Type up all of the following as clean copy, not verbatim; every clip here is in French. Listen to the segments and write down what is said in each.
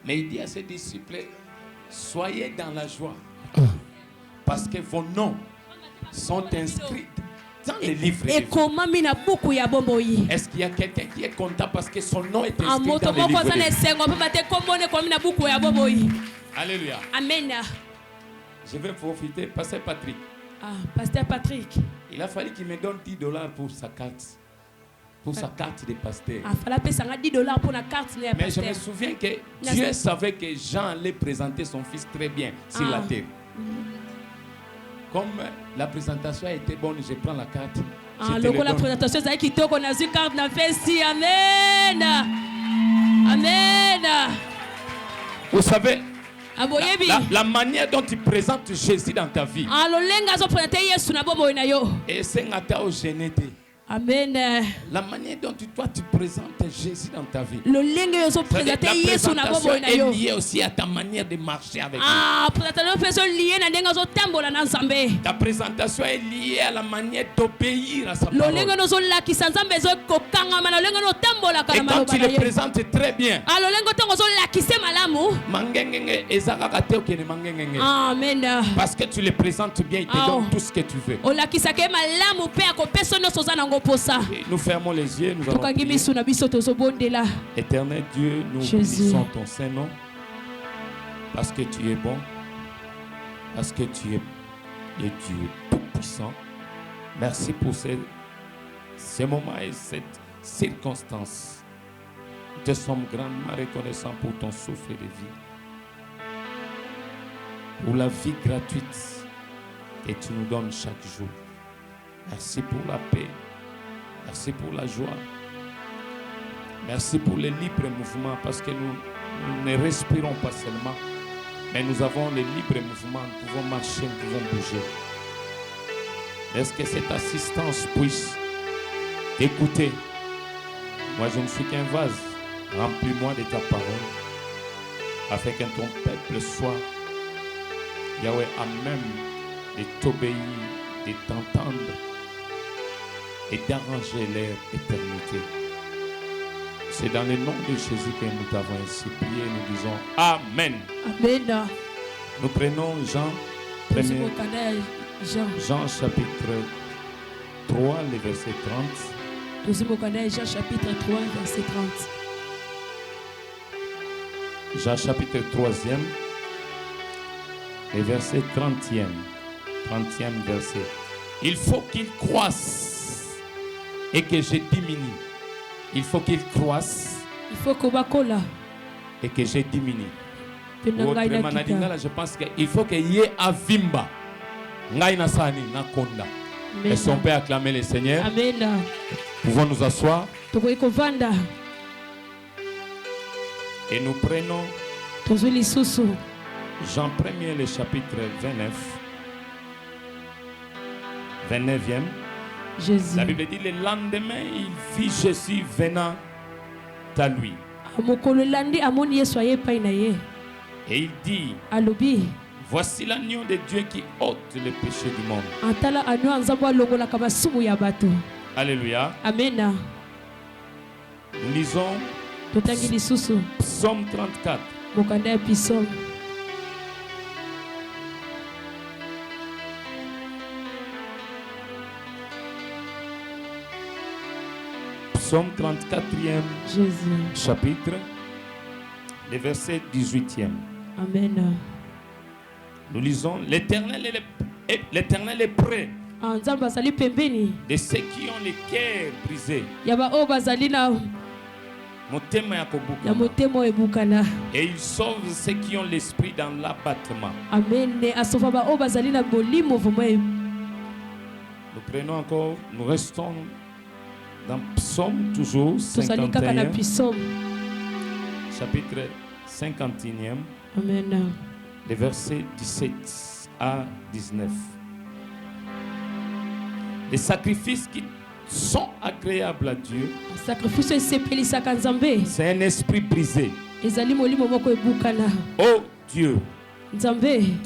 Mais il dit à ses disciples, soyez dans la joie. Parce que vos noms sont inscrits dans les livres de vie. Est-ce qu'il y a quelqu'un qui est content parce que son nom est inscrit dans les livres de vie? Alléluia. Amen. Je vais profiter. Pasteur Patrick. Pasteur Patrick. Il a fallu qu'il me donne $10 pour sa carte. Pour sa carte de pasteur. Mais je me souviens que Dieu savait que Jean allait présenter son fils très bien sur la terre. Comme la présentation a été bonne, je prends la carte. La présentation est qui toque, on a une carte na festi. Amen. Amen. Vous savez, la manière dont tu présentes Jésus dans ta vie. Et c'est un génétique. Amen. La manière dont toi tu présentes Jésus dans ta vie. La présentation est liée aussi à ta manière de marcher avec lui. Ta présentation est liée à la manière d'obéir à sa parole. Et quand tu le présentes très bien, Amen. Parce que tu le présentes bien, il te donne tout ce que tu veux. Et nous fermons les yeux, nous allons prier. Éternel Dieu, nous bénissons ton Saint-Nom parce que tu es bon, parce que tu es le Dieu tout-puissant. Merci pour ces moments et cette circonstance. Nous te sommes grandement reconnaissants pour ton souffle de vie, pour la vie gratuite que tu nous donnes chaque jour. Merci pour la paix. Merci pour la joie. Merci pour le libre mouvement parce que nous ne respirons pas seulement, mais nous avons le libre mouvement. Nous pouvons marcher, nous pouvons bouger. Est-ce que cette assistance puisse t'écouter? Moi, je ne suis qu'un vase. Remplis-moi de ta parole afin que ton peuple soit, Yahweh, à même de t'obéir, de t'entendre et d'arranger leur éternité. C'est dans le nom de Jésus que nous t'avons ainsi prié. Nous disons Amen. Amen. Nous prenons Jean chapitre 3, le verset 30. Jean chapitre 3, verset 30. Jean chapitre 3e, le verset 30e. 30e verset. Il faut qu'il croisse et que je diminue. Il faut qu'il croisse. Il faut que bakola et que je diminue. Autrement, je pense qu'il faut qu'il y ait avimba. Ngaina sani na konda. Est-ce qu'on peut acclamer le Seigneur? Amen. Pouvons nous asseoir. Et nous prenons Jean 1er, le chapitre 29. 29e. Jésus. La Bible dit le lendemain, il vit Jésus venant à lui. Et il dit, voici l'agneau de Dieu qui ôte le péché du monde. Alléluia. Amen. Nous lisons Psaume 34. Psaume 34e chapitre, le verset 18e. Amen. Nous lisons, l'Éternel est près de ceux qui ont les cœurs brisés. Et il sauve ceux qui ont l'esprit dans l'abattement. Amen. Nous prenons encore, nous restons dans Psaume toujours 51, chapitre 51e, Amen. les versets 17 à 19. Les sacrifices qui sont agréables à Dieu, c'est un esprit brisé. Oh Dieu,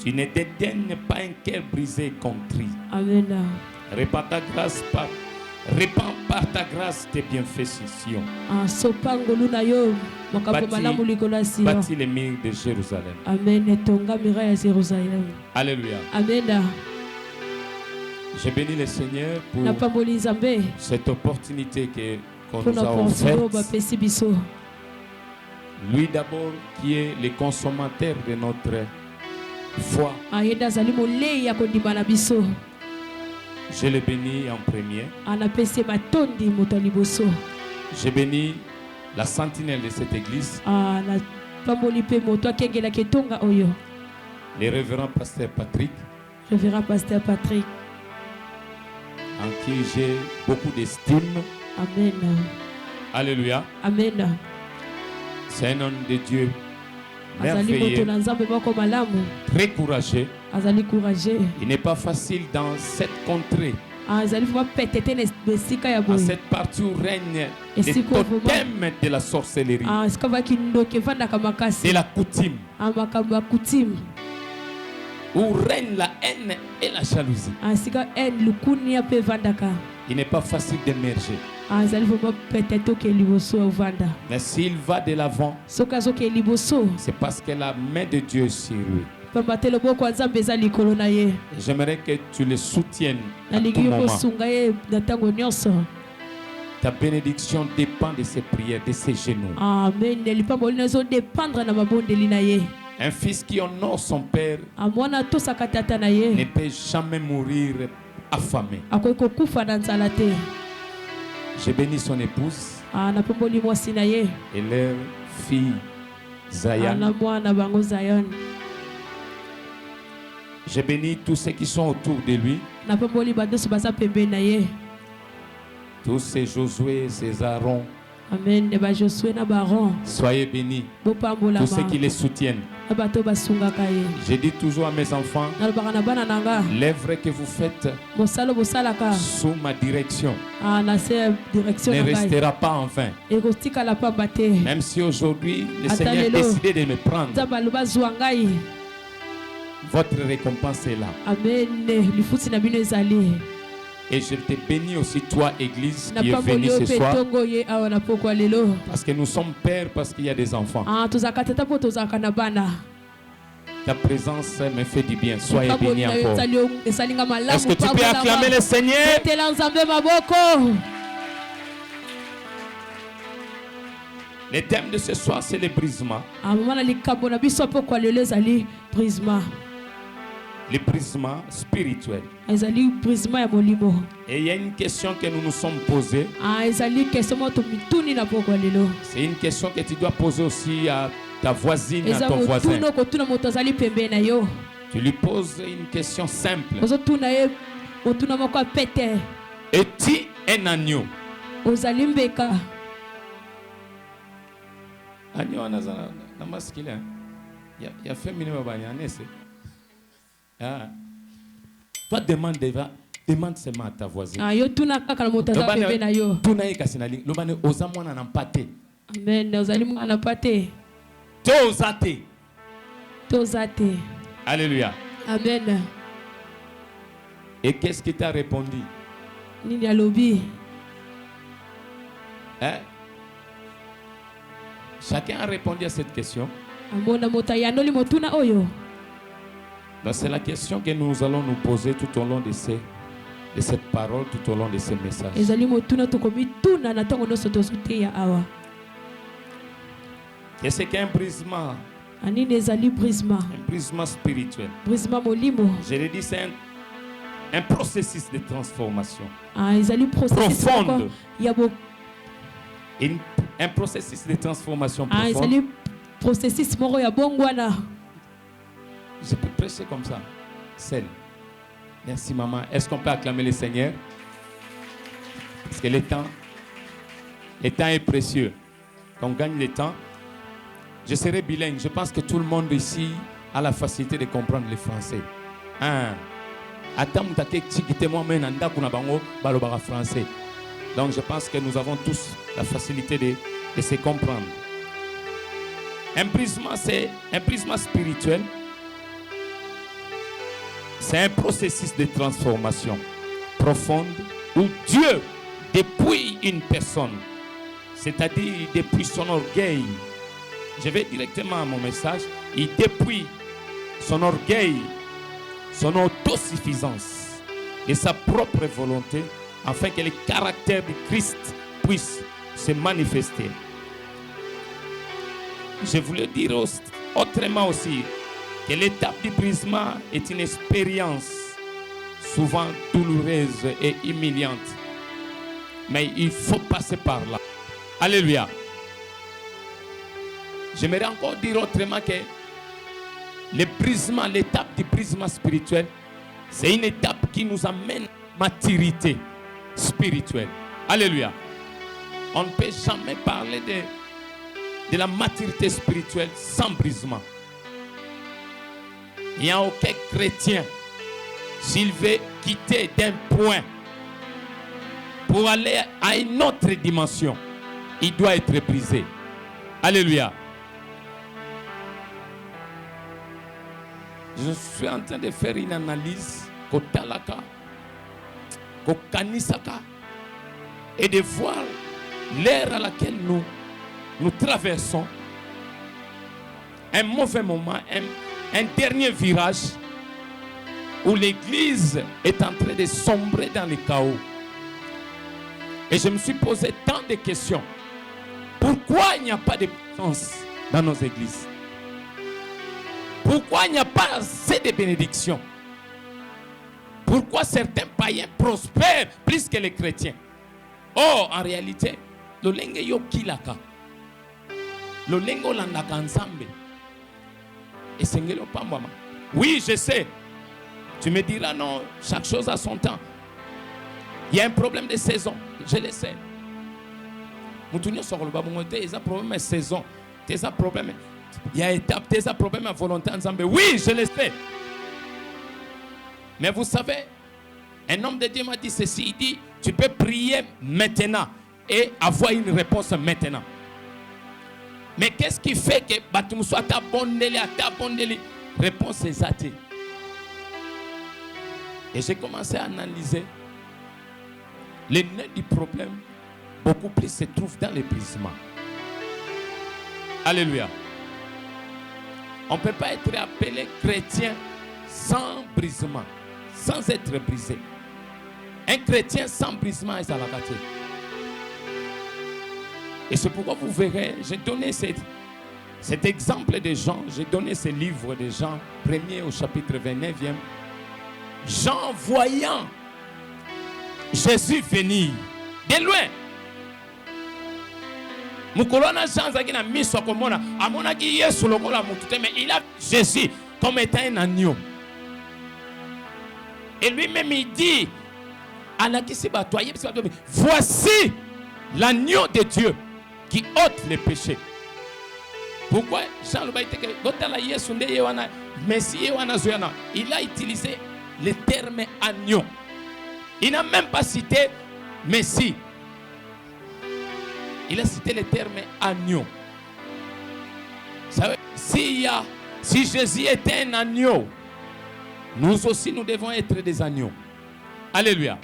tu ne dédaignes pas un cœur brisé et contrit. Amen. Répands ta grâce, répands par ta grâce tes bienfaitions. Sopangolu na yo makambo malamu likolo ya Sion. Bâtis les murs de Jérusalem. Amen. Etonga mira ya Jérusalem. Alléluia. Amen. Je bénis le Seigneur pour Napamboli Nzambe cette opportunité qu'on pour nous a n'opportunité offerte. bapesi biso. Lui d'abord qui est le consommateur de notre foi. Ayenda azali molei ya kondima na biso. Je le bénis en premier. Anapesi matondi moto ya liboso. Je bénis la sentinelle de cette église. Napamboli pe moto akengelaki etonga oyo. Le révérend pasteur Patrick, Révérend pasteur Patrick. en qui j'ai beaucoup d'estime. Amen. Alléluia. Amen. C'est un homme de Dieu Azali moto merveilleux, na Nzambe moko malamu. très courageux. Azali courageux. Il n'est pas facile dans cette contrée, Azali vraiment pétété besika ya en boye. cette partie où règne Et le si qu'on totem de la sorcellerie, Sika baki ndoke vandaka makasi. de la coutume, Makambo ya coutume. où règne la haine et la jalousie. Sika lukuni ya pe vandaka. Il n'est pas facile d'émerger. Azali vraiment pététo ke liboso ya vanda. Mais s'il va de l'avant, Soka zo ke liboso. c'est parce que la main de Dieu est sur lui. Pambatelo boko ya Nzambe eza likolo na ye. J'aimerais que tu le soutiennes à tout Nalingi yo moment. kosunga ye na ntango nyonso. Ta bénédiction dépend de ses prières, de ses genoux. Amen. Lipamboli na zo dépendre na mabondeli na ye. Un fils qui honore son père Mwana tosaka tata na ne ye. peut jamais mourir affamé. Akoki kokufa na nzala te. Je bénis son épouse Napamboli mwasi na ye. et leur fille Zayan. Na mwana bango Zion. Je bénis tous ceux qui sont autour de lui, Napamboli badoso baza pembeni na ye. tous ces Josué, ces Aaron. Amen. Ba Josué na Baron. Soyez bénis, Bopambola tous ceux ma. qui les soutiennent. Na bato basungaka ye. Je dis toujours à mes enfants, Nalobaka na bana nanga. l'œuvre que vous faites Mosalo bosalaka. sous ma direction Na se direction ne na ngai. restera pas en vain. Ekotikala pamba te. Même si aujourd'hui le Attends, Seigneur a Lélo. décidé de me prendre, Nzambe aloba zwa ngai. votre récompense est là. Amen. Lifuti na bino ezali. Et je te bénis aussi, toi, Église, qui est Napamboli venue yo ce pe soir, tongo ye awa na pokwa lelo. parce que nous sommes pères, parce qu'il y a des enfants. Tozaka tata po tozaka na bana. Ta présence me fait du bien. Soyez Napamboli bénis na yo encore. esalinga malamu. Est-ce que tu peux acclamer le Seigneur? Tela Nzambe maboko. Le thème de ce soir, c'est le brisement. Mama na likambo na biso pokwa lelo ezali brisement. Le brisement spirituel. Ezali brisement ya molimo. Et il y a une question que nous nous sommes posées. Ezali question moto mituni na pokwa lelo. C'est une question que tu dois poser aussi à ta voisine, à ton Ezali voisin. tuno kotuna moto azali pembeni na yo. Tu lui poses une question simple. Ozotuna ye motuna moko apete. Es-tu un agneau? Ozali mbeka. Agneau, na masculin. Il y a féminin, c'est. Ah. Toi, demande seulement à ta voisine. Yo tuna kaka na moto azali pembeni na yo. Tuna ye kasi na lingi. Lobane oza mwana na mpate. Amen. Ozali mwana pate. Tozate. Tozate. Alléluia. Amen. Et qu'est-ce qui t'a répondu? Nini alobi? Hein? Chacun a répondu à cette question. Amona mota yanoli motuna oyo. Donc c'est la question que nous allons nous poser tout au long de cette parole, tout au long de ces messages. Ezali motuna tokomi tuna na tango noso tozoteya awa. Qu'est-ce qu'un brisement? Anini ezali brisement. Un brisement spirituel. Brisement molimo. Je l'ai dit, c'est un processus de transformation. Ezali processus profonde. Yabo. Un processus de transformation profonde. Ezali processus moko ya bongwana. Je peux prêcher comme ça. Seul. Merci maman. Est-ce qu'on peut acclamer le Seigneur? Parce que le temps est précieux. On gagne le temps. Je serai bilingue. Je pense que tout le monde ici a la facilité de comprendre le français. Français. Donc je pense que nous avons tous la facilité de se comprendre. Un brisement, c'est un brisement spirituel. C'est un processus de transformation profonde où Dieu dépouille une personne, c'est-à-dire il dépouille son orgueil. Je vais directement à mon message. Il dépouille son orgueil, son autosuffisance et sa propre volonté afin que le caractère du Christ puisse se manifester. Je voulais dire autrement aussi que l'étape du brisement est une expérience souvent douloureuse et humiliante. Mais il faut passer par là. Alléluia. J'aimerais encore dire autrement que le brisement, l'étape du brisement spirituel, c'est une étape qui nous amène à maturité spirituelle. Alléluia. On ne peut jamais parler de la maturité spirituelle sans brisement. Il n'y a aucun chrétien, s'il veut quitter d'un point pour aller à une autre dimension, il doit être brisé. Alléluia. Je suis en train de faire une analyse kotalaka, kokanisaka, et de voir l'ère à laquelle nous traversons. Un mauvais moment, un dernier virage où l'Église est en train de sombrer dans le chaos. Et je me suis posé tant de questions. Pourquoi il n'y a pas de puissance dans nos églises? Pourquoi il n'y a pas assez de bénédictions? Pourquoi certains païens prospèrent plus que les chrétiens? Oh, en réalité, le lenge yo kilaka, le lengo landaka ensemble. Et sengelo pambama. Oui, je sais. Tu me diras non, chaque chose a son temps. Il y a un problème de saison, je le sais. Mutunyo sur le babongote, il y a un problème de saison, il y a un problème. Il y a étape, il y a un problème de volonté ensemble. Oui, je le sais. Mais vous savez, un homme de Dieu m'a dit ceci, il dit, tu peux prier maintenant et avoir une réponse maintenant. Mais qu'est-ce qui fait que tu sois abondé, réponse exacte. Et j'ai commencé à analyser les nœuds du problème. Beaucoup plus se trouvent dans les brisements. Alléluia. On ne peut pas être appelé chrétien sans brisement, sans être brisé. Un chrétien sans brisement est à la gâterie. Et c'est pourquoi vous verrez, j'ai donné cet exemple de Jean, j'ai donné ce livre de Jean, 1er au chapitre 29e. Jean voyant Jésus venir de loin. Mukolona Jean zakina miso komona amona ki Yesu lokola mutute, mais il a Jésus comme étant un agneau. Et lui-même il dit voici l'agneau de Dieu qui ôte les péchés. Pourquoi Jean le baïté que Yesu nde yewana Messie yewana zoyana, il a utilisé le terme agneau. Il n'a même pas cité Messie. Il a cité le terme agneau. Si Jésus était un agneau, nous aussi nous devons être des agneaux. Alléluia.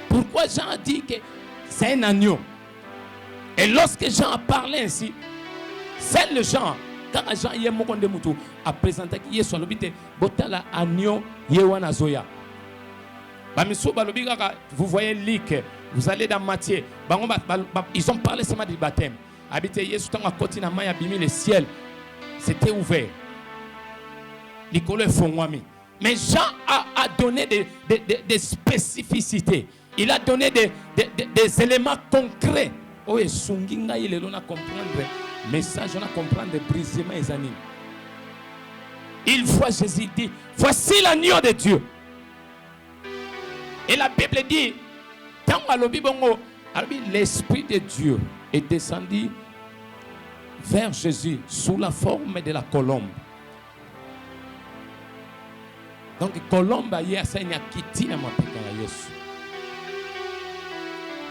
Pourquoi Jean a dit que c'est un agneau? Et lorsque Jean a parlé ainsi, c'est le Jean, quand Jean a présenté que Yesu alobite botala agneau yewana zoya. Vous voyez Luc, vous allez dans Matthieu, ils ont parlé seulement du baptême. Habité Yesu tant à côté na maya bimi le ciel, c'était ouvert. Mais Jean a donné des spécificités. Il a donné des éléments concrets. Oh, et Sunginga il est là comprendre message, on a comprendre des brisements et animes. Il voit Jésus dit, voici l'agneau de Dieu. Et la Bible dit, l'Esprit de Dieu est descendu vers Jésus sous la forme de la colombe. Donc, colombe a quitté ma Yesu.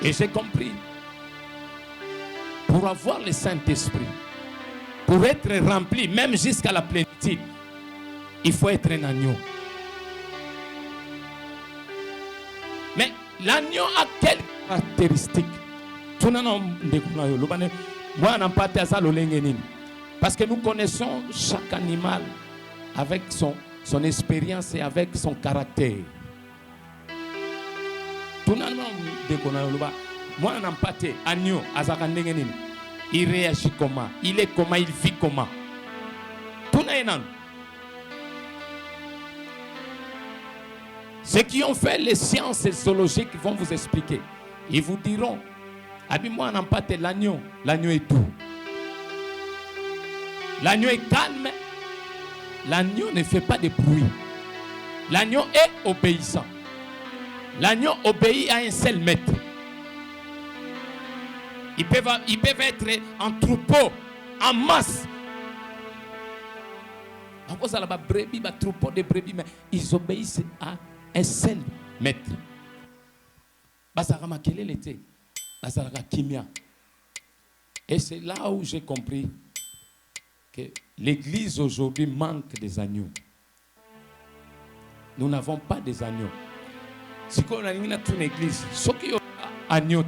Et j'ai compris, pour avoir le Saint-Esprit, pour être rempli, même jusqu'à la plénitude, il faut être un agneau. Mais l'agneau a quelle caractéristique. Parce que nous connaissons chaque animal avec son expérience et avec son caractère. Moi, on n'a pas été agneau, il réagit comment, il est comment, il vit comment. Ceux qui ont fait les sciences zoologiques vont vous expliquer. Ils vous diront, moi, on n'a pas été l'agneau, l'agneau est doux. L'agneau est calme. L'agneau ne fait pas de bruit. L'agneau est obéissant. L'agneau obéit à un seul maître. Ils peuvent être en troupeau, en masse. Vous avez des brebis, des troupeaux de brebis, mais ils obéissent à un seul maître. Et c'est là où j'ai compris que l'église aujourd'hui manque des agneaux. Nous n'avons pas des agneaux. Si on a une église, ceux qui ont agneaux,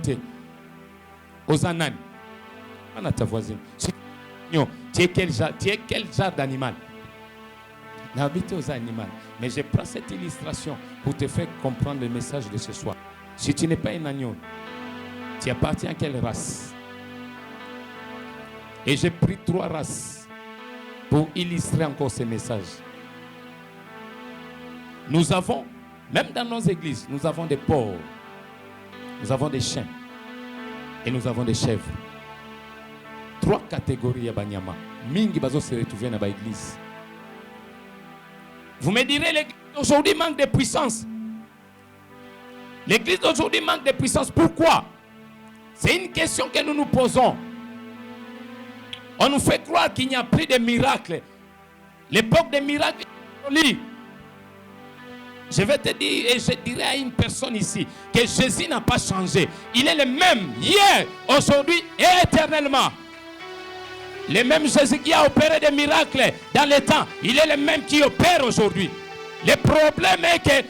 aux ananes, on a ta voisine. Tu es quel genre d'animal? N'habite aux animaux. Mais je prends cette illustration pour te faire comprendre le message de ce soir. Si tu n'es pas un agneau, tu appartiens à quelle race? Et j'ai pris 3 races pour illustrer encore ce message. Nous avons, même dans nos églises, nous avons des porcs, nous avons des chiens et nous avons des chèvres. 3 catégories à Banyama. Mingi bazo se retrouver dans l'église. Vous me direz, l'église aujourd'hui manque de puissance. L'église d'aujourd'hui manque de puissance. Pourquoi? C'est une question que nous nous posons. On nous fait croire qu'il n'y a plus de miracles. L'époque des miracles est jolie. Je vais te dire et je dirai à une personne ici que Jésus n'a pas changé. Il est le même hier, aujourd'hui et éternellement. Le même Jésus qui a opéré des miracles dans le temps, il est le même qui opère aujourd'hui. Le problème est que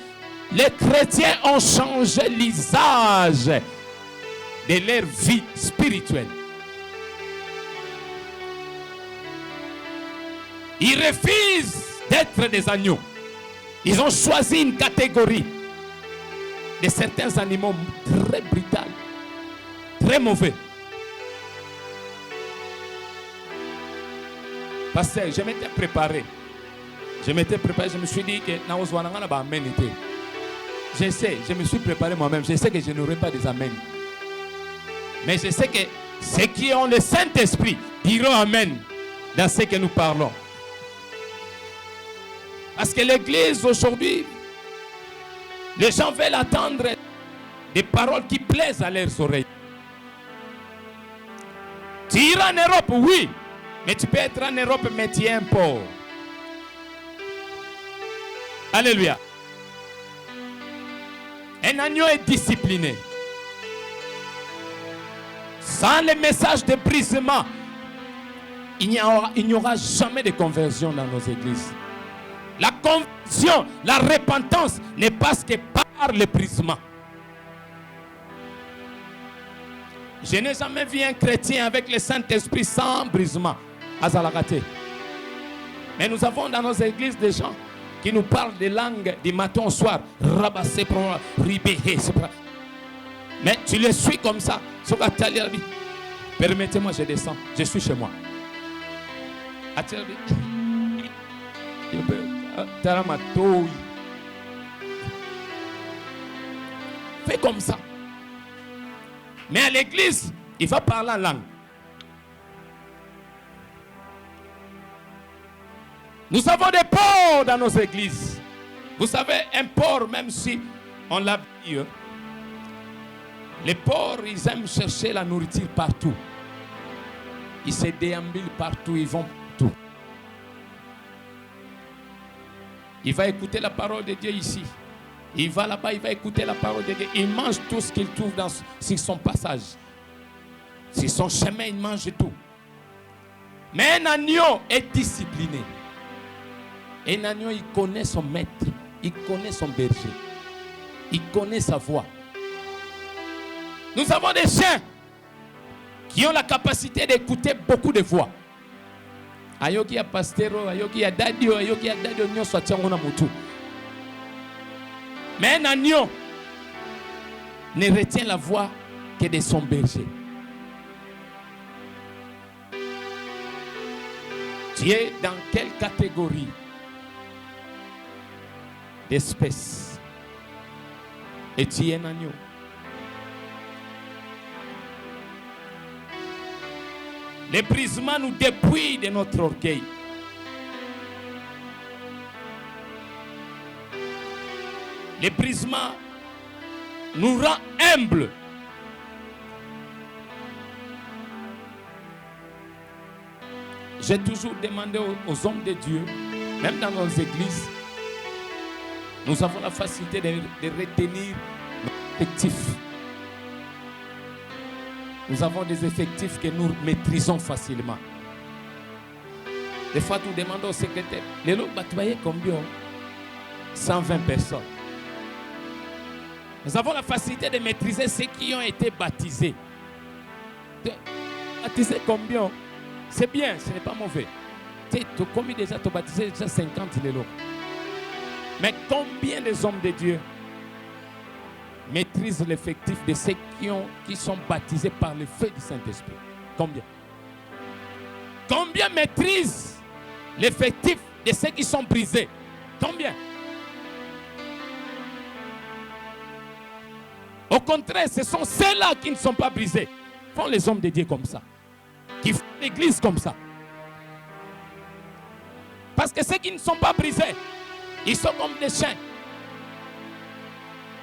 les chrétiens ont changé l'usage de leur vie spirituelle. Ils refusent d'être des agneaux. Ils ont choisi une catégorie de certains animaux très brutaux, très mauvais. Parce que je m'étais préparé. Je me suis dit que je me suis préparé moi-même. Je sais que je n'aurai pas des amens. Mais je sais que ceux qui ont le Saint-Esprit diront amen dans ce que nous parlons. Parce que l'église aujourd'hui, les gens veulent attendre des paroles qui plaisent à leurs oreilles. Tu iras en Europe, oui. Mais tu peux être en Europe, mais tu es un pauvre. Alléluia. Un agneau est discipliné. Sans le message de brisement, il n'y aura jamais de conversion dans nos églises. La conversion, la repentance n'est pas ce que par le brisement. Je n'ai jamais vu un chrétien avec le Saint-Esprit sans brisement. Azalagate. Mais nous avons dans nos églises des gens qui nous parlent des langues du matin au soir. Rabassé, ribéhé. Mais tu les suis comme ça. Permettez-moi, je descends. Je suis chez moi. Fais comme ça. Mais à l'église, il va parler en langue. Nous avons des porcs dans nos églises. Vous savez, un porc, même si on l'a vu, les porcs, ils aiment chercher la nourriture partout. Ils se déambulent partout, ils vont partout. Il va écouter la parole de Dieu ici. Il va là-bas, il va écouter la parole de Dieu. Il mange tout ce qu'il trouve sur son passage. Sur son chemin, il mange tout. Mais un agneau est discipliné. Un agneau, il connaît son maître. Il connaît son berger. Il connaît sa voix. Nous avons des chiens qui ont la capacité d'écouter beaucoup de voix. Ayoki ya pastero, ayoki ya dadio, nyoso atiango na mutu. Mais un agneau ne retient la voix que de son berger. Tu es dans quelle catégorie d'espèce? Et tu es un agneau. Les brisements nous dépouillent de notre orgueil. Les brisements nous rend humbles. J'ai toujours demandé aux hommes de Dieu, même dans nos églises, nous avons la facilité de retenir nos effectifs. Nous avons des effectifs que nous maîtrisons facilement. Des fois, nous demandons au secrétaire, les lots, tu voyez combien? 120 personnes. Nous avons la facilité de maîtriser ceux qui ont été baptisés. Baptisés combien? C'est bien, ce n'est pas mauvais. Tu sais, combien déjà tu as baptisé? Déjà 50 les lots. Mais combien des hommes de Dieu maîtrisent l'effectif de ceux qui sont baptisés par le feu du Saint-Esprit? Combien? Combien maîtrisent l'effectif de ceux qui sont brisés? Combien? Au contraire, ce sont ceux-là qui ne sont pas brisés. Font les hommes de Dieu comme ça. Qui font l'église comme ça. Parce que ceux qui ne sont pas brisés, ils sont comme des chiens.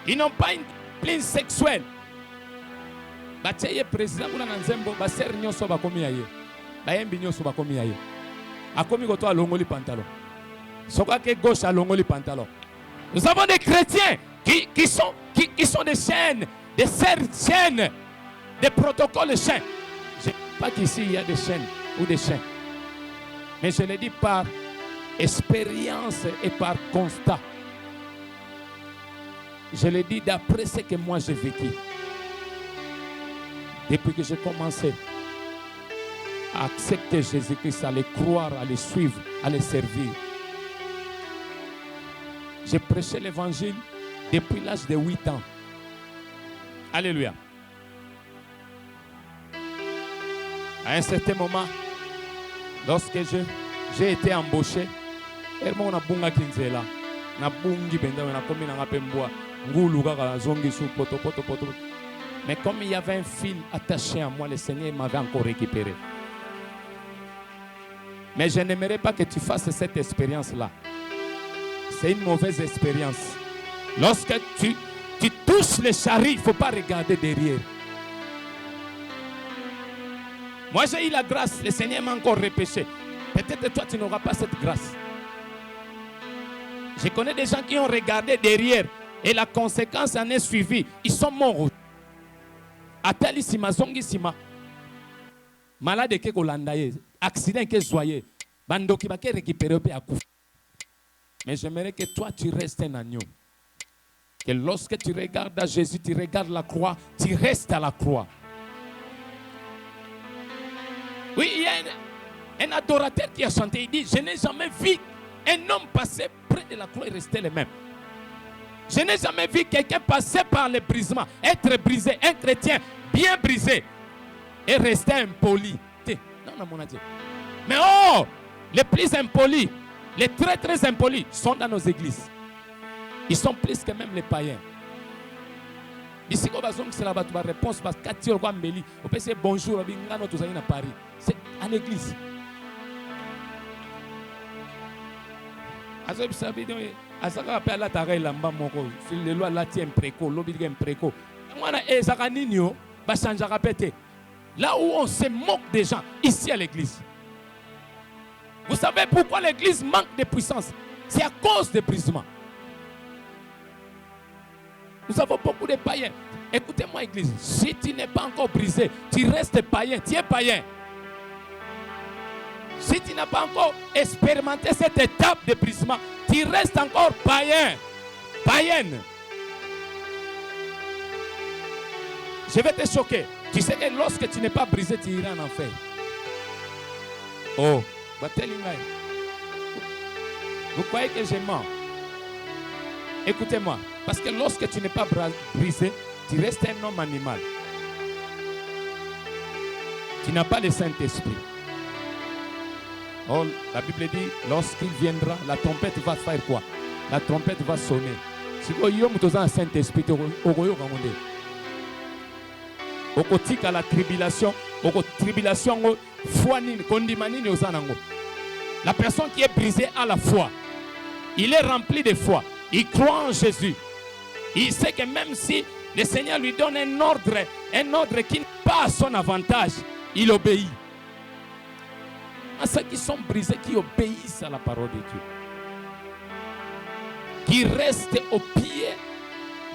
Ils n'ont pas une discipline sexuelle. Bateye président kuna nzembo ba ser nyoso ba komi yaye. Ba yembi nyoso ba komi yaye. Akomi goto alongoli pantalon. Soka ke gauche alongoli pantalon. Nous avons des chrétiens qui sont des chaînes, des chaînes, des protocoles chaînes. Je ne dis pas qu'ici il y a des chaînes ou des chiens. Mais je le dis par expérience et par constat. Je le dis d'après ce que moi j'ai vécu. Depuis que j'ai commencé à accepter Jésus-Christ, à le croire, à le suivre, à le servir. J'ai prêché l'évangile depuis l'âge de 8 ans. Alléluia. À un certain moment, lorsque j'ai été embauché, mais comme il y avait un fil attaché à moi, le Seigneur m'avait encore récupéré. Mais je n'aimerais pas que tu fasses cette expérience-là. C'est une mauvaise expérience. Lorsque tu touches les charrues, il ne faut pas regarder derrière. Moi, j'ai eu la grâce. Le Seigneur m'a encore repêché. Peut-être toi, tu n'auras pas cette grâce. Je connais des gens qui ont regardé derrière et la conséquence en est suivie. Ils sont morts. Atali sima zongi sima. Malade ke kolandaye. Accident ke zoye. Bandoki ba ke récupérer pe akufa. Mais j'aimerais que toi, tu restes un agneau. Que lorsque tu regardes à Jésus, tu regardes la croix, tu restes à la croix. Oui, il y a un adorateur qui a chanté, il dit, je n'ai jamais vu un homme passer près de la croix et rester le même. Je n'ai jamais vu quelqu'un passer par le brisement, être brisé, un chrétien bien brisé et rester impoli. Non, mon Dieu. Mais oh, les plus impolis, les très très impolis sont dans nos églises. Ils sont plus que même les païens. Ici, c'est la réponse parce que tu as dit bonjour, à Paris. C'est à l'église. Là où on se moque des gens, ici à l'église. Vous savez pourquoi l'église manque de puissance? C'est à cause des brisements. Nous avons beaucoup de païens. Écoutez-moi, église. Si tu n'es pas encore brisé, tu restes païen. Tu es païen. Si tu n'as pas encore expérimenté cette étape de brisement, tu restes encore païen. Païenne. je vais te choquer. Tu sais que lorsque tu n'es pas brisé, tu iras en enfer. Oh, vous croyez que je mens? Écoutez-moi, parce que lorsque tu n'es pas brisé, tu restes un homme animal. Tu n'as pas le Saint-Esprit. Oh, la Bible dit, lorsqu'il viendra, la trompette va faire quoi? La trompette va sonner. Si vous avez un Saint-Esprit, vous avez la tribulation, la personne qui est brisée à la foi, il est rempli de foi, il croit en Jésus. Il sait que même si le Seigneur lui donne un ordre qui n'est pas à son avantage, il obéit. À ceux qui sont brisés, qui obéissent à la parole de Dieu, qui restent au pied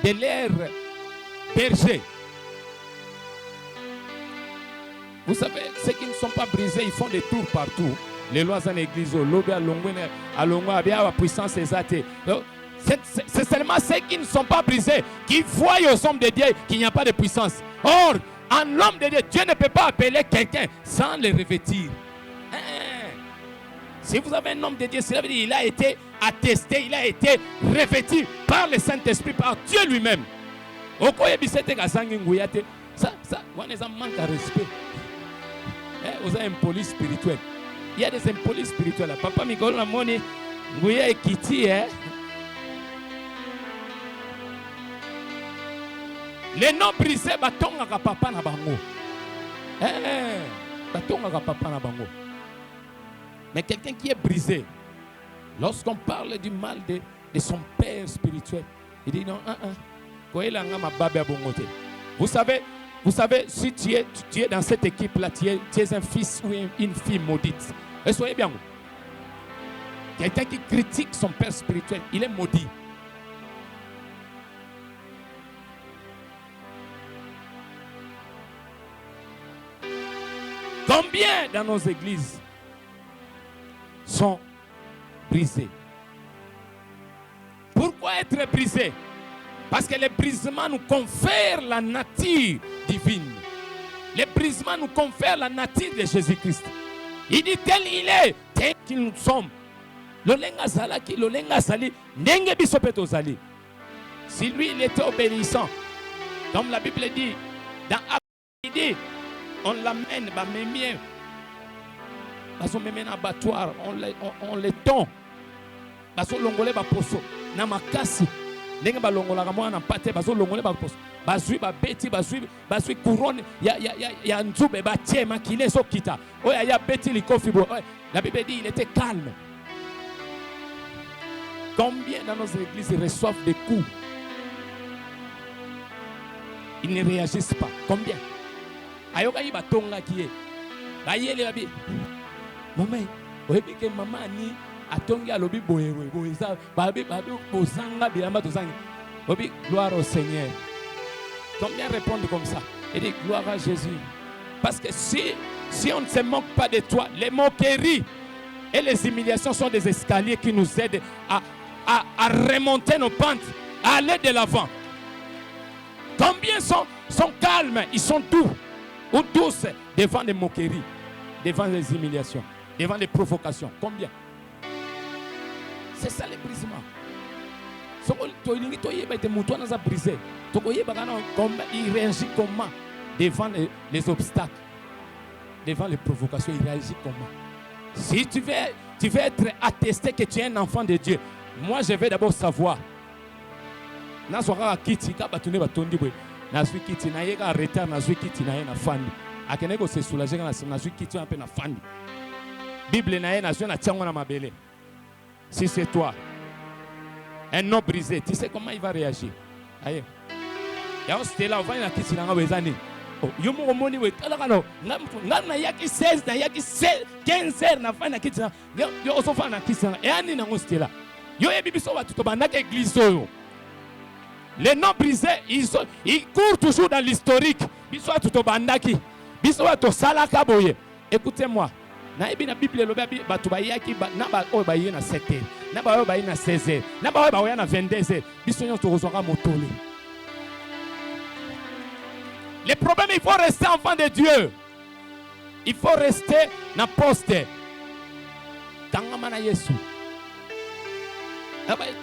de leur berger. Vous savez, ceux qui ne sont pas brisés, ils font des tours partout. Les lois en église, la puissance est athée. C'est seulement ceux qui ne sont pas brisés qui voient aux hommes de Dieu qu'il n'y a pas de puissance. Or, en homme de Dieu, Dieu ne peut pas appeler quelqu'un sans le revêtir. Si vous avez un homme de Dieu, cela veut dire qu'il a été attesté, il a été revêtu par le Saint-Esprit, par Dieu lui-même. Ça, on manque de respect. Vous avez un police spirituel. Il y a des impolis spirituels. Papa Migolo la monnaie, Ngouya et Kiti. Les non brisés, batonga ka papa na bango. Batonga ka papa na bango. Mais quelqu'un qui est brisé, lorsqu'on parle du mal de son père spirituel, il dit non, vous savez, si tu es dans cette équipe-là, tu es un fils ou une fille maudite. Et soyez bien. Quelqu'un qui critique son père spirituel, il est maudit. Combien dans nos églises sont brisés? Pourquoi être brisé? Parce que le brisement nous confère la nature divine. Le brisement nous confère la nature de Jésus-Christ. Il dit tel il est, tel qu'il nous sommes. Si lui il était obéissant, comme la Bible dit, dans Actes, il dit, on l'amène, on abattoir, on les tond, ndenge balongolaka mwana na pate bazolongola baposo bazwi babeti bazwi couronne ya nzube batie makile sokita oya ya beti likofi bo. La Bible dit il était calme. Combien dans nos églises reçoivent des coups, ils ne réagissent pas? Combien? Ayoka yi batonga kiye bayele babi momé oyebike mama ni atongi alobi boye ça babi bozanga bilamba tozangi obi gloire au Seigneur. Combien répondent comme ça? Et dit gloire à Jésus. Parce que si on ne se moque pas de toi, les moqueries et les humiliations sont des escaliers qui nous aident à remonter nos pentes, à aller de l'avant. Combien sont calmes, ils sont doux ou douces devant les moqueries, devant les humiliations, devant les provocations? Combien? C'est ça le brisement. Il réagit comment devant les obstacles, devant les provocations? Il réagit comment? Si tu veux être attesté que tu es un enfant de Dieu, moi je vais d'abord savoir. La Bible. Si c'est toi, un homme brisé, tu sais comment il va réagir? Aïe. Il y a un style là, on va y aller dans la kitchen. Oh, yo mo moni we talakano. Ngam yaki 16 na yaki 15 heures na fa na kitchen. Yo oso fa na kitchen. Et ani na style là. Yo e bibi so ba tuto banaka église yo. Les non brisés, ils courent toujours dans l'historique. Biso tuto bandaki. Biso to salaka boye. Écoutez-moi. Na la Bible lobi batu bayaki na ba o baye na 7 heures, na ba o baye na 16 heures, na ba o baye na 22 heures. Biso nyo to kozwaka motole. Le problème, il faut rester enfant de Dieu. Il faut rester na poste. Tangamana Yesu.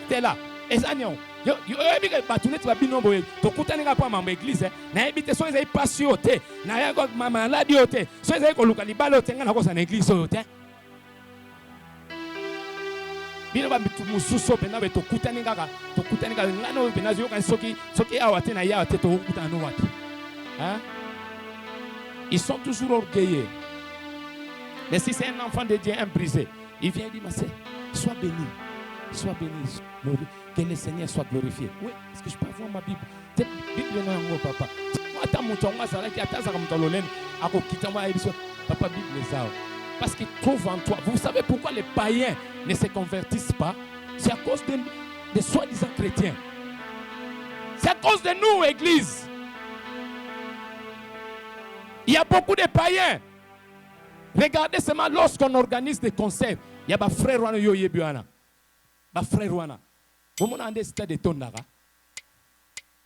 T'es là. Et ça, non. Yo batunet ba binombo to kutaninga pa mambo église na ebite so ezai pasi ote na ya ko mama la diote so ezai ko luka libalo tenga na ko sa na église ote bino ba bitu mususo pena be to kutaninga ngano pena zo kan soki awate na ya ote to kutana no watu hein. Ils sont toujours orgueilleux. Mais si c'est un enfant de Dieu, un brisé, il vient dire, ma sœur, sois béni. Sois béni. Que le Seigneur soit glorifié. Oui, est-ce que je peux avoir ma Bible? Cette Bible est en papa. Papa, Bible les a. Parce qu'ils trouvent en toi. Vous savez pourquoi les païens ne se convertissent pas? C'est à cause des soi-disant chrétiens. C'est à cause de nous, Église. Il y a beaucoup de païens. Regardez seulement lorsqu'on organise des concerts. Il y a des frères Wana Yoyebuana. Des frères Wana. Vous m'en avez de Tondara.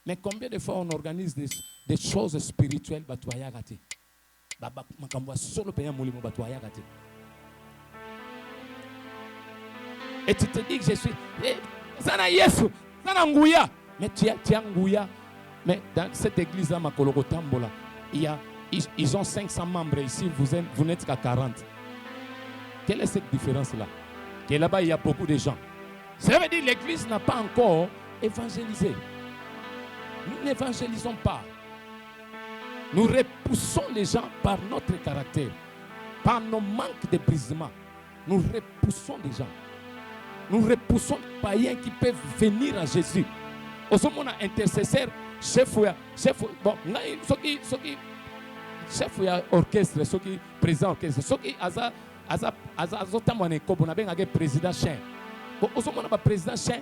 Mais combien de fois on organise des choses spirituelles? Et tu te dis que je suis. Zana Yesu, Zana Ngouya. Mais tu as Ngouya. Mais dans cette église-là, Makolokotambola, ils ont 500 membres ici, vous n'êtes qu'à 40. Quelle est cette différence-là? Que là-bas, il y a beaucoup de gens. Cela veut dire que l'église n'a pas encore évangélisé. Nous n'évangélisons pas. Nous repoussons les gens par notre caractère, par nos manques de brisement. Nous repoussons les gens. Nous repoussons les païens qui peuvent venir à Jésus. Au moment où intercesseur, chef, bon, chef orchestre, ceux qui président orchestre, ceux qui président chien. Au moment où président chien,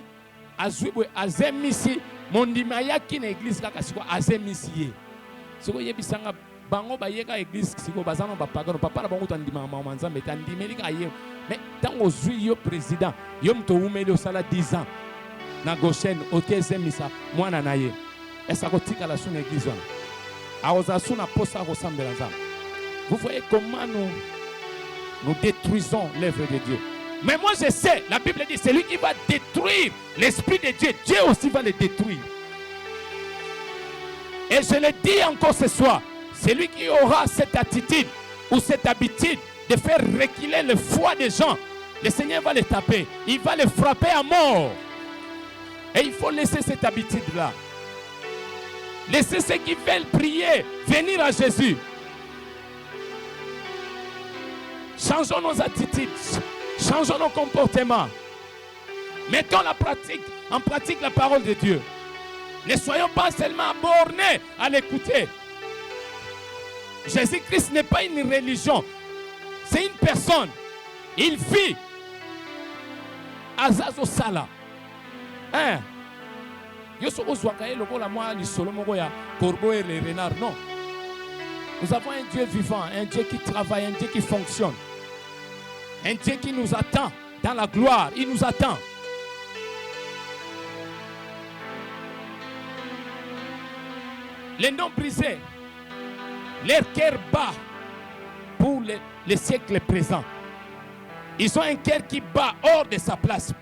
azemisi mondimaya qui l'église là kasiko azemisi. Ce que yebisanga bango bayeka église siko bazano bapaga papa na bango tandima mama nzambe tandimeli ka ye. Mais tant ozui yo président, yo mto umeli osala 10 ans na Goshen okezemisa mwana naye. Esa kotika la suna église wana. Vous voyez comment nous détruisons l'œuvre de Dieu. Mais moi je sais, la Bible dit, c'est lui qui va détruire l'Esprit de Dieu. Dieu aussi va le détruire. Et je le dis encore ce soir, celui qui aura cette attitude ou cette habitude de faire reculer le foi des gens, le Seigneur va les taper. Il va les frapper à mort. Et il faut laisser cette habitude-là. Laissez ceux qui veulent prier venir à Jésus. Changeons nos attitudes. Changeons nos comportements. Mettons en pratique la parole de Dieu. Ne soyons pas seulement bornés à l'écouter. Jésus-Christ n'est pas une religion. C'est une personne. Il vit. Azazo Sala. Hein? Non. Nous avons un Dieu vivant, un Dieu qui travaille, un Dieu qui fonctionne. Un Dieu qui nous attend dans la gloire. Il nous attend. Les noms brisés, leur cœur bat pour les siècles présents. Ils ont un cœur qui bat hors de sa place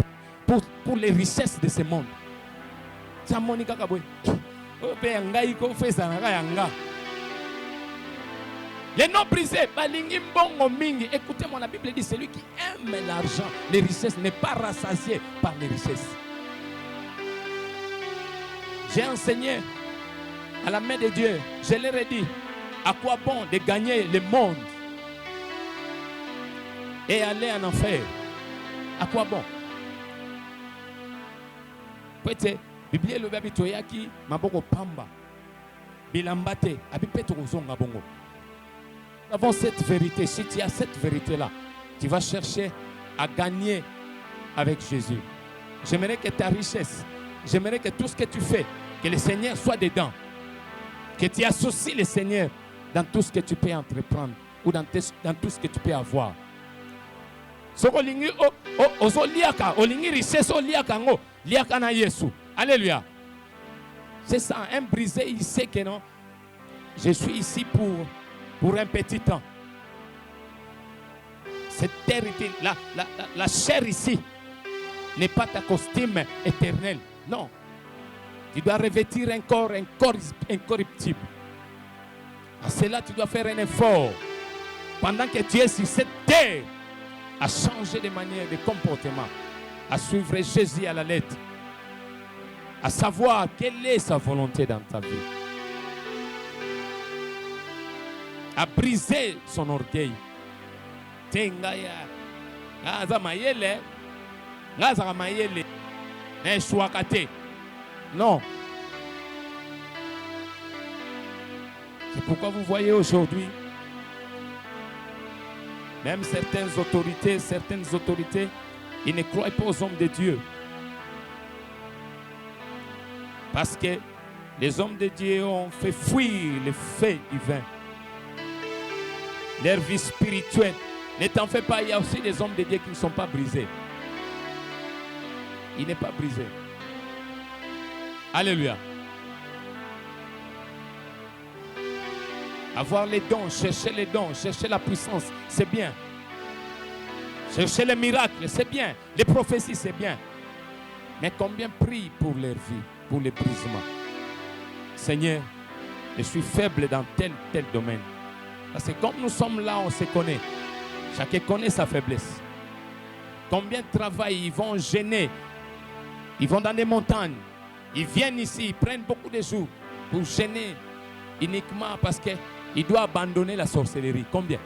pour les richesses de ce monde. Les noms brisés, écoutez-moi, la Bible dit, celui qui aime l'argent, les richesses, n'est pas rassasié par les richesses. J'ai enseigné à la main de Dieu, je leur ai dit, à quoi bon de gagner le monde et aller en enfer? À quoi bon? Peut-être, Bible le babi toyaki maboko pamba bilambate abipeto kozonga bongo. Nous avons cette vérité. Si tu as cette vérité-là, tu vas chercher à gagner avec Jésus. J'aimerais que ta richesse, j'aimerais que tout ce que tu fais, que le Seigneur soit dedans. Que tu associes le Seigneur dans tout ce que tu peux entreprendre ou dans tout ce que tu peux avoir. Alléluia. C'est ça, un brisé, il sait que non. je suis ici pour un petit temps. Cette terre, la chair ici n'est pas ta costume éternel. Non. Tu dois revêtir un corps incorruptible. À cela, tu dois faire un effort. Pendant que tu es sur cette terre, à changer de manière, de comportement, à suivre Jésus à la lettre, à savoir quelle est sa volonté dans ta vie, à briser son orgueil. Non. C'est pourquoi vous voyez aujourd'hui, même certaines autorités, ils ne croient pas aux hommes de Dieu. Parce que les hommes de Dieu ont fait fuir les faits divins. Leur vie spirituelle. Ne t'en fais pas, il y a aussi des hommes de Dieu qui ne sont pas brisés. Il n'est pas brisé. Alléluia. Avoir les dons, chercher la puissance, c'est bien. Chercher les miracles, c'est bien. Les prophéties, c'est bien. Mais combien prient pour leur vie, pour les brisements? Seigneur, je suis faible dans tel domaine. Parce que comme nous sommes là, on se connaît. Chacun connaît sa faiblesse. Combien travaillent, ils vont gêner. Ils vont dans des montagnes. Ils viennent ici, ils prennent beaucoup de jours pour gêner uniquement parce qu'ils doivent abandonner la sorcellerie. Combien?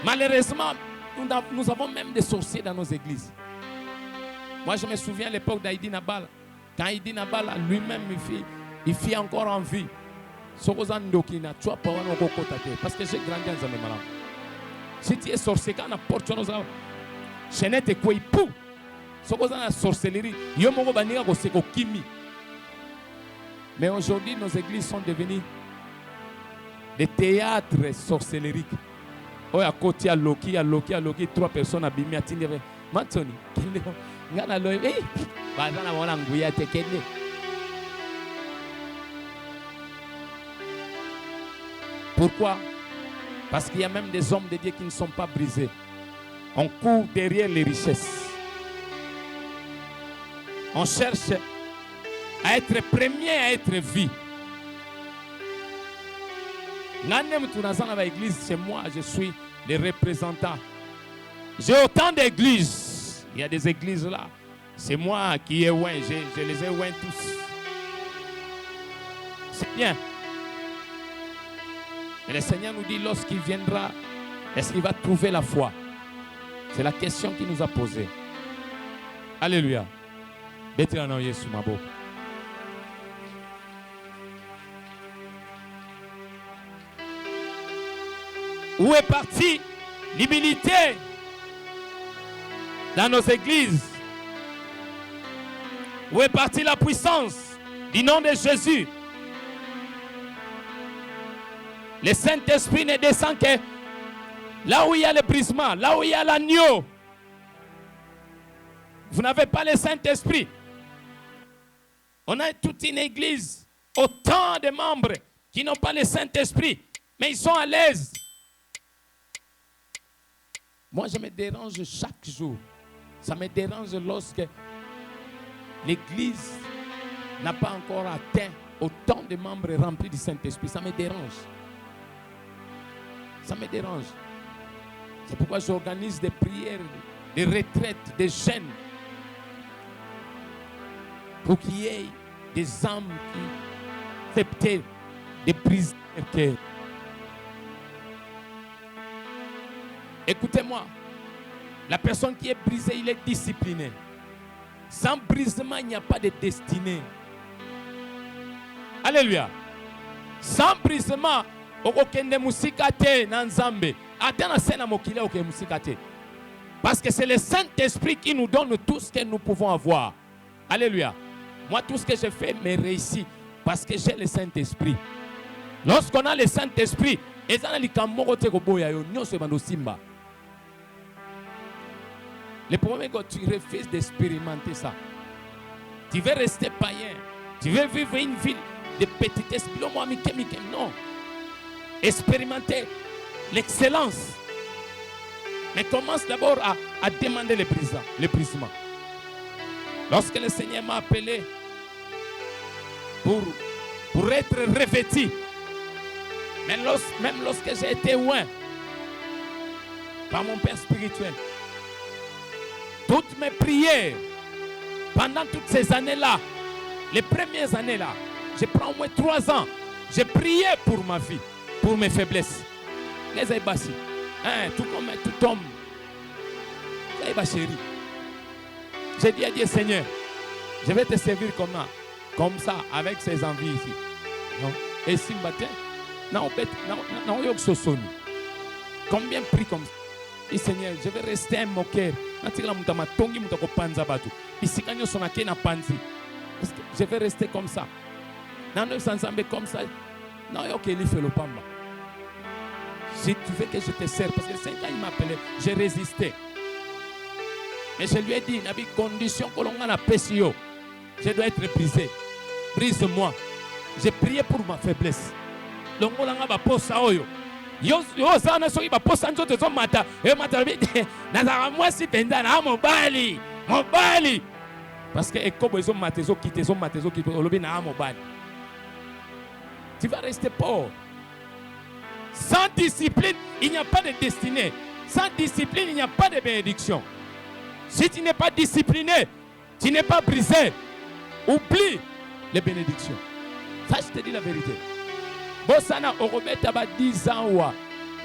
Malheureusement, nous avons même des sorciers dans nos églises. Moi, je me souviens à l'époque d'Aïdi Nabal. Quand Aïdi Nabal lui-même, il fit encore en vie. Parce que j'ai grandi en Zambie. Si tu es sorcier, quand on apporte nos arbres, je n'ai pas quoi il pou. Ce qu'on a la sorcellerie, mais aujourd'hui, nos églises sont devenues des théâtres sorcelleriques. Oh, à côté, à Loki, 3 personnes à Bimi, à Tindere. Mantoni, pourquoi? Parce qu'il y a même des hommes de Dieu qui ne sont pas brisés. On court derrière les richesses. On cherche à être premier, à être vu. Chez moi, je suis le représentant. J'ai autant d'églises. Il y a des églises là. C'est moi qui ai oint. Je les ai oint tous. C'est bien. Mais le Seigneur nous dit, lorsqu'il viendra, est-ce qu'il va trouver la foi? C'est la question qu'il nous a posée. Alléluia. Où est partie l'humilité dans nos églises? Où est partie la puissance du nom de Jésus? Le Saint-Esprit ne descend que là où il y a le brisement, là où il y a l'agneau. Vous n'avez pas le Saint-Esprit. On a toute une église, autant de membres qui n'ont pas le Saint-Esprit, mais ils sont à l'aise. Moi, je me dérange chaque jour. Ça me dérange lorsque l'église n'a pas encore atteint autant de membres remplis du Saint-Esprit. Ça me dérange. Ça me dérange. C'est pourquoi j'organise des prières, des retraites, des jeûnes. Pour qu'il y ait des âmes qui acceptent de briser leur cœur. Écoutez-moi, la personne qui est brisée, il est discipliné. Sans brisement, il n'y a pas de destinée. Alléluia. Sans brisement, parce que c'est le Saint-Esprit qui nous donne tout ce que nous pouvons avoir. Alléluia. Moi, tout ce que je fais me réussit parce que j'ai le Saint-Esprit. Lorsqu'on a le Saint-Esprit, le problème est que tu refuses d'expérimenter ça. Tu veux rester païen. Tu veux vivre une vie de petitesse. Non. Expérimenter l'excellence. Mais commence d'abord à demander le brisement. Lorsque le Seigneur m'a appelé pour être revêtu, même lorsque j'ai été loin par mon Père spirituel, toutes mes prières, pendant toutes ces années-là, les premières années-là, je prends au moins 3 ans, j'ai prié pour ma vie, pour mes faiblesses. Les aïbassi, tout comme tout homme, les aïbassi. J'ai dit à Dieu, Seigneur, je vais te servir comme ça, avec ces envies ici. Non? Et si je bats, non, combien prie comme ça? Et Seigneur, je vais rester en mon cœur. Je vais rester comme ça. Comme ça. Si tu veux que je te serve, parce que 5 ans il m'appelait, j'ai résisté. Mais je lui ai dit, il y a des conditions que l'on a péché. Je dois être brisé. Brise-moi. J'ai prié pour ma faiblesse. L'on a pas posé ça. Yo sana soki ba posa nzoto zo mata e mata bi na moi si penda na mobali parce que ekobo zo mata zo kite olobi na mobali. Tu vas rester pauvre. Sans discipline, il n'y a pas de destinée. Sans discipline, il n'y a pas de bénédiction. Si tu n'es pas discipliné, tu n'es pas brisé. Oublie les bénédictions. Ça, je te dis la vérité. Bosana orobeta ba 10 ans ou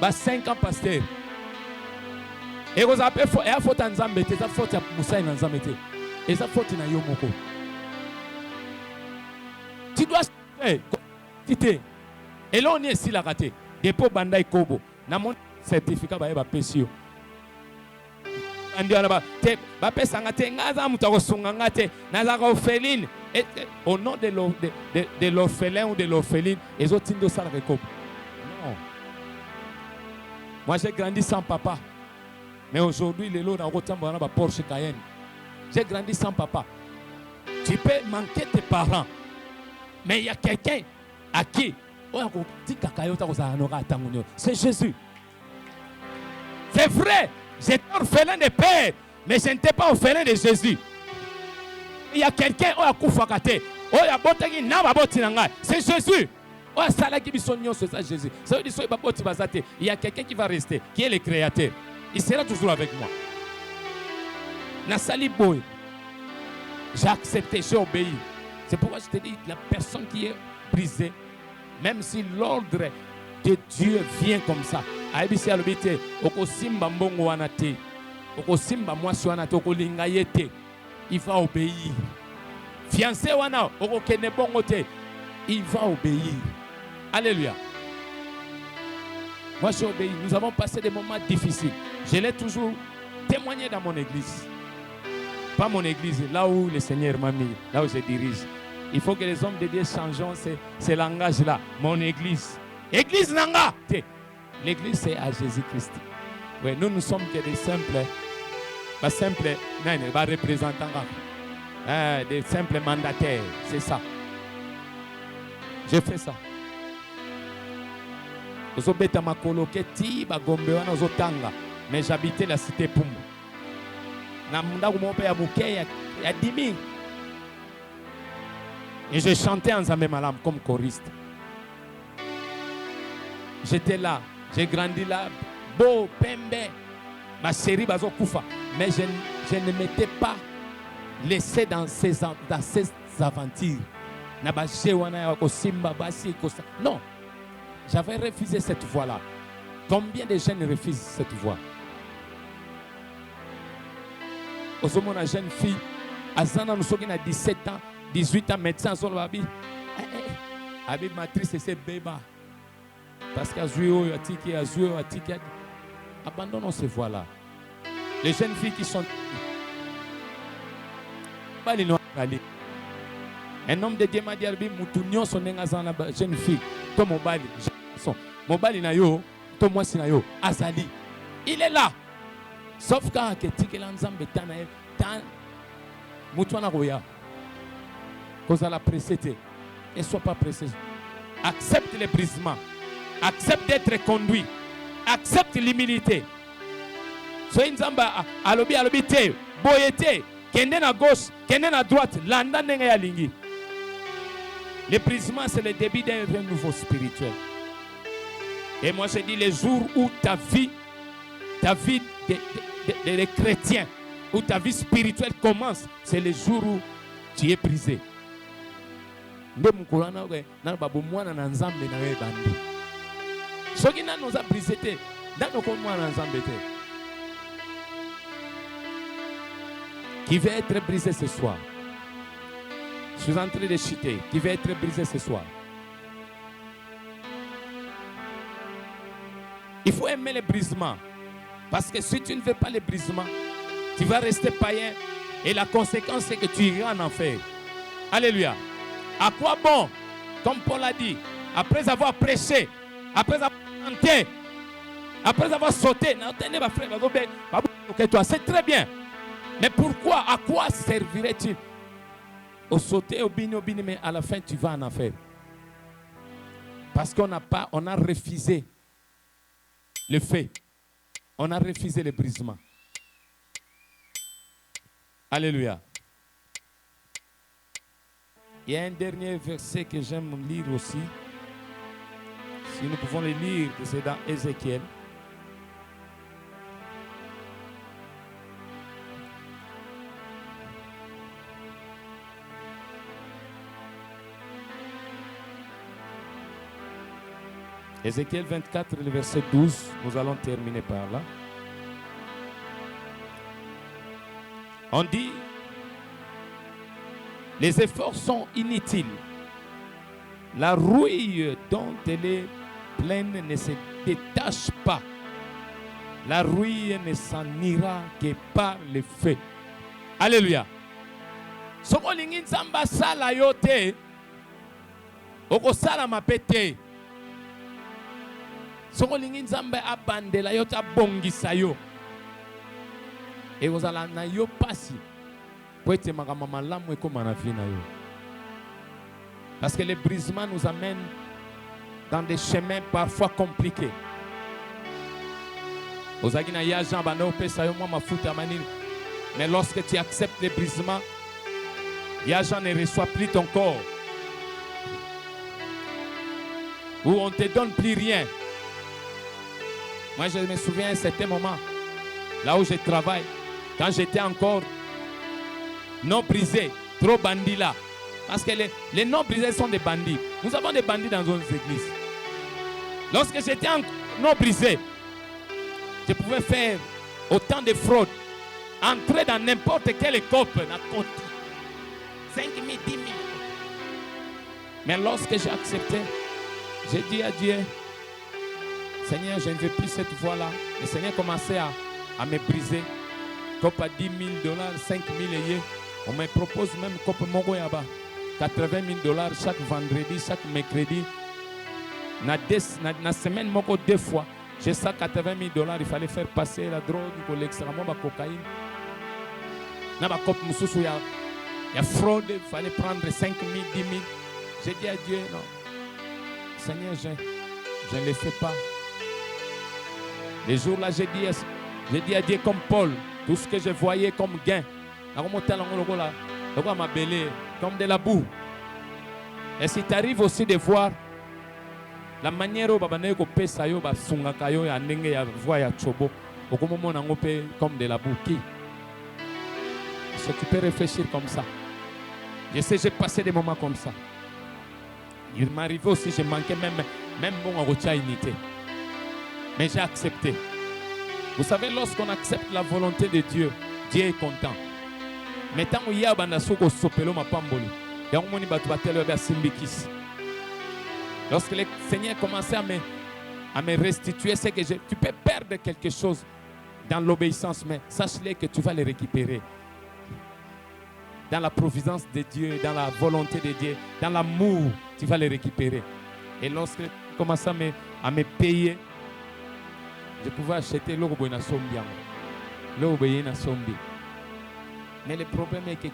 ba 5 ans pasteur. Et vous appelez faut et faut nzambe te ça faut ya Musa na nzambe te. Et ça faut na yo moko. Tu dois quitter. Et là on est ici la raté. Dépôt bandai kobo. Na mon certificat ba ba pesio. Andi ba te ba pesa ngate ngaza mutako sunga ngate na za orpheline. Et au nom de l'orphelin ou de l'orpheline, les autres tiennent de ça le récolte. Non. Moi j'ai grandi sans papa. Mais aujourd'hui, les lots dans le Porsche Cayenne. J'ai grandi sans papa. Tu peux manquer tes parents. Mais il y a quelqu'un à qui c'est Jésus. C'est vrai, j'étais orphelin de père, mais je n'étais pas orphelin de Jésus. Il y a quelqu'un qui a koufakate. C'est Jésus. Il y a quelqu'un qui va rester, qui est le créateur. Il sera toujours avec moi. Nasali Boy. J'ai accepté, j'ai obéi. C'est pourquoi je te dis, la personne qui est brisée, même si l'ordre de Dieu vient comme ça, il va obéir. Fiancé wana okokene bongo te, il va obéir. Alléluia. Moi j'ai obéi. Nous avons passé des moments difficiles. Je l'ai toujours témoigné dans mon église. Pas mon église, là où le Seigneur m'a mis, là où je dirige. Il faut que les hommes de Dieu changent ce langage-là. Mon église. Église nanga. L'église c'est à Jésus-Christ. Oui, nous sommes que des simples représentants, des simples mandataires, c'est ça. J'ai fait ça. Mais j'habitais la cité Pumbu. Et je chantais en Zambé Malam comme choriste. J'étais là, j'ai grandi là, beau, pembe. Ma chérie Bazo Koufa. Mais je ne m'étais pas laissé dans ces aventures. Non. J'avais refusé cette voie-là. Combien de jeunes refusent cette voie? Aujourd'hui, une jeune fille, Azana nous a 17 ans, 18 ans, médecin, Habib matrice, c'est bébé. Parce qu'à joué, abandonnons ces voies-là. Les jeunes filles qui sont... Un homme de Dieu m'a dit, Moutounion son jeune fille, ton mobile, mobile na yo, ton moi si na yo, Azali. Il est là. Sauf quand il est ensemble, tant Moutouana Roya. Cause à la précédé. ne sois pas pressé. Accepte les brisements. Accepte d'être conduit. Accepte l'humilité. Soyez nzamba alobi te, boyete, kende na gauche, kende na droite, landa ndenge ya lingi. Le brisement, c'est le début d'un renouveau spirituel. Et moi, je dis les jours où ta vie de chrétien, où ta vie spirituelle commence, c'est les jours où tu es brisé. Nde mukulana we na babu mwana na nzambe na we bandi. Soki na nous a brisé te, ndano ko mwana nzambe te. Qui veut être brisé ce soir? Je suis en train de chuter. Qui veut être brisé ce soir? Il faut aimer les brisements. Parce que si tu ne veux pas les brisements, tu vas rester païen. Et la conséquence, c'est que tu iras en enfer. Alléluia. À quoi bon? Comme Paul a dit, après avoir prêché, après avoir chanté, après avoir sauté, c'est très bien. Mais pourquoi? À quoi servirait-il? Au sauter, au bini, mais à la fin, tu vas en enfer. Parce qu'on a refusé le fait. On a refusé le brisement. Alléluia. Il y a un dernier verset que j'aime lire aussi. Si nous pouvons le lire, c'est dans Ézéchiel. Ézéchiel 24, le verset 12, nous allons terminer par là. On dit, les efforts sont inutiles. La rouille dont elle est pleine ne se détache pas. La rouille ne s'en ira que par le feu. Alléluia. Soko lingi nzamba sala yote, oko sala mapete. Soko lingi nzambe abandela yo tabongisa yo. Et vous allez na yo pasi. Pour être makamama lamu eko manafina yo. Parce que les brisements nous amènent dans des chemins parfois compliqués. Ozaki na ya Jean bana opesa yo mwa mafuta manini. Mais lorsque tu acceptes les brisements, ya Jean ne reçoit plus ton corps. Où on ne te donne plus rien. Moi, je me souviens à un certain moment, là où je travaille, quand j'étais encore non brisé, trop bandit là. Parce que les non brisés sont des bandits. Nous avons des bandits dans nos églises. Lorsque j'étais non brisé, je pouvais faire autant de fraudes, entrer dans n'importe quelle écope, 5 000, 10 000. Mais lorsque j'ai accepté, j'ai dit à Dieu, Seigneur, je ne veux plus cette voie-là. Le Seigneur commençait à me briser. Cop à 10 000 $, 5 000 $. On me propose même cop mongo yaba. 80 000 $ chaque vendredi, chaque mercredi. Na semaine moko 2 fois. J'ai ça 80 000 $. Il fallait faire passer la drogue, l'extrêmement la cocaïne. Na ba cop mususu ya fraude. Il fallait prendre 5 000, 10 000. J'ai dit à Dieu, non. Seigneur, je ne le fais pas. Les jours-là, j'ai dit à Dieu comme Paul, tout ce que je voyais comme gain, comme de la boue. Et si tu arrives aussi de voir la manière dont tu peux faire comme de la boue, est-ce que tu peux réfléchir comme ça? Je sais, j'ai passé des moments comme ça. Il m'arrivait aussi, je manquais même bon en unité. Mais j'ai accepté. Vous savez, lorsqu'on accepte la volonté de Dieu, Dieu est content. Mais tant qu'il y a un soko sopelo ma pamboli, il y a un moni batuatelo be simbikis. Lorsque le Seigneur commençait à me restituer, c'est que tu peux perdre quelque chose dans l'obéissance, mais sache-le que tu vas le récupérer. Dans la providence de Dieu, dans la volonté de Dieu, dans l'amour, tu vas le récupérer. Et lorsque tu commences à me payer, je pouvais acheter l'obo na sombi. L'obo na sombi. Mais le problème est que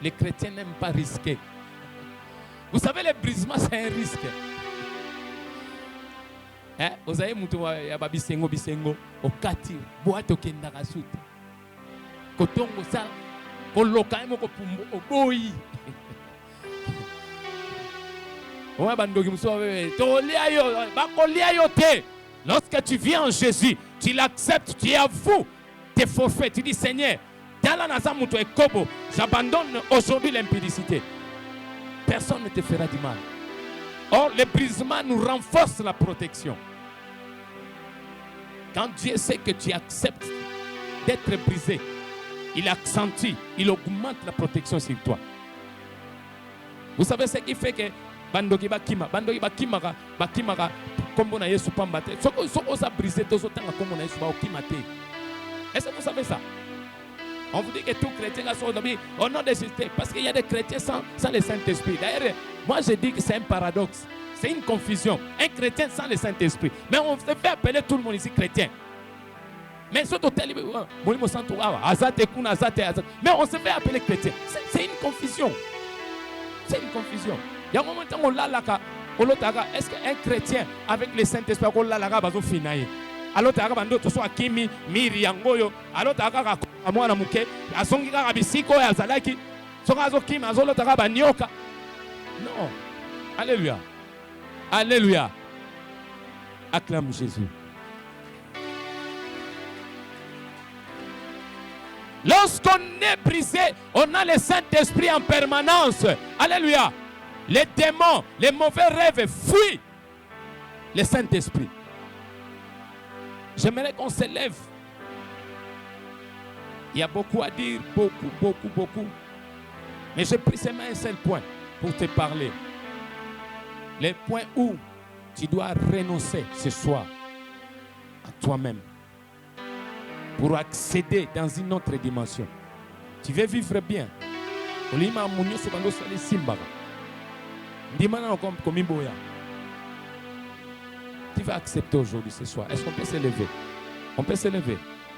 les chrétiens n'aiment pas risquer. Vous savez, le brisement, c'est un risque. Hein? Vous avez moutou ya babisengo bisengo au kati boîte au kendaka soute. Kotongo ça koloka mo ko pumbo oboyi. Ouais bandogi muso to lia yo ba ko lia yo te. Lorsque tu viens en Jésus, tu l'acceptes, tu avoues tes forfaits, tu dis Seigneur, dans la nasa muto et kobo, j'abandonne aujourd'hui l'impudicité. Personne ne te fera du mal. Or, le brisement nous renforce la protection. Quand Dieu sait que tu acceptes d'être brisé, il accentue, il augmente la protection sur toi. Vous savez ce qui fait que bandoki bakima kombo na Yesu pambate. Soko sa brisé tozo tanga kombo na Yesu ba okimate. Est-ce que vous savez ça? On vous dit que tout chrétien a son ami au nom de Jésus. Parce qu'il y a des chrétiens sans le Saint-Esprit. D'ailleurs, moi je dis que c'est un paradoxe. C'est une confusion. Un chrétien sans le Saint-Esprit. Mais on se fait appeler tout le monde ici chrétien. Mais surtout, mais on se fait appeler chrétien. C'est une confusion. C'est une confusion. Il y a un moment où on l'a là. Est-ce qu'un chrétien avec le Saint-Esprit on l'a là bazo finaye? Alors tu as bando to so akimi miri yangoyo. Alors tu as ka mwana muke asongi ka bisiko ya zalaki. Soka azo kimi azolo ta ka banyoka. Non. Alléluia. Alléluia. Acclame Jésus. Lorsqu'on est brisé, on a le Saint-Esprit en permanence. Alléluia. Les démons, les mauvais rêves fuient le Saint-Esprit. J'aimerais qu'on se lève. Il y a beaucoup à dire, beaucoup. Mais je prie seulement un seul point pour te parler. Le point où tu dois renoncer ce soir à toi-même pour accéder dans une autre dimension. Tu veux vivre bien. Tu vas accepter aujourd'hui ce soir. Est-ce qu'on peut se lever? On peut se lever.